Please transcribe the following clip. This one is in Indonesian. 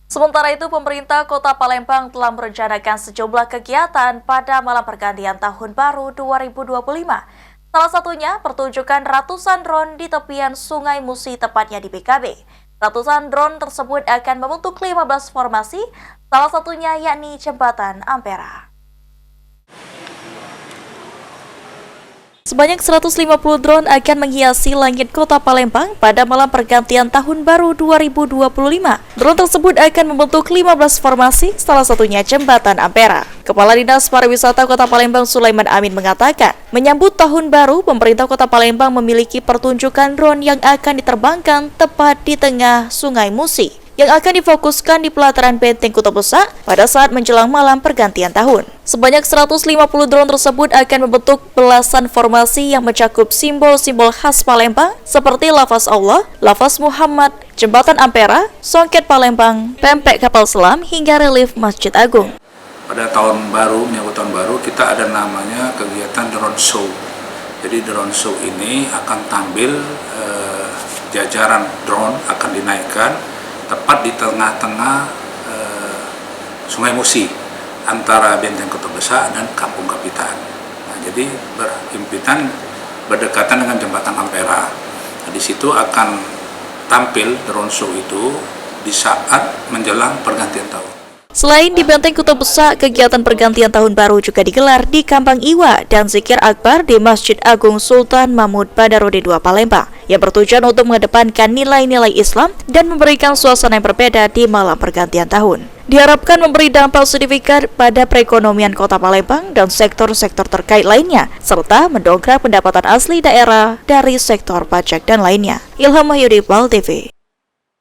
Sementara itu, pemerintah Kota Palembang telah merencanakan sejumlah kegiatan pada malam pergantian Tahun Baru 2025. Salah satunya pertunjukan ratusan drone di tepian Sungai Musi, tepatnya di BKB. Ratusan drone tersebut akan membentuk 15 formasi, salah satunya yakni Jembatan Ampera. Sebanyak 150 drone akan menghiasi langit Kota Palembang pada malam pergantian Tahun Baru 2025. Drone tersebut akan membentuk 15 formasi, salah satunya Jembatan Ampera. Kepala Dinas Pariwisata Kota Palembang Sulaiman Amin mengatakan, menyambut Tahun Baru, pemerintah Kota Palembang memiliki pertunjukan drone yang akan diterbangkan tepat di tengah Sungai Musi, yang akan difokuskan di pelataran Benteng Kota Besar pada saat menjelang malam pergantian tahun. Sebanyak 150 drone tersebut akan membentuk belasan formasi yang mencakup simbol-simbol khas Palembang seperti lafaz Allah, lafaz Muhammad, Jembatan Ampera, Songket Palembang, pempek kapal selam, hingga relief Masjid Agung. Pada tahun baru, menyambut tahun baru, kita ada namanya kegiatan drone show. Jadi drone show ini akan tampil jajaran drone akan dinaikkan tepat di tengah-tengah Sungai Musi antara Benteng Kota Besar dan Kampung Kapitan. Nah, jadi berhimpitan berdekatan dengan Jembatan Ampera. Nah, di situ akan tampil drone show itu di saat menjelang pergantian tahun. Selain di Benteng Kota Besar, kegiatan pergantian tahun baru juga digelar di Kampang Iwa dan Zikir Akbar di Masjid Agung Sultan Mahmud Badarudin II Palembang, yang bertujuan untuk mengedepankan nilai-nilai Islam dan memberikan suasana yang berbeda di malam pergantian tahun. Diharapkan memberi dampak signifikan pada perekonomian Kota Palembang dan sektor-sektor terkait lainnya, serta mendongkrak pendapatan asli daerah dari sektor pajak dan lainnya. Ilham Mahyudi, PAL TV.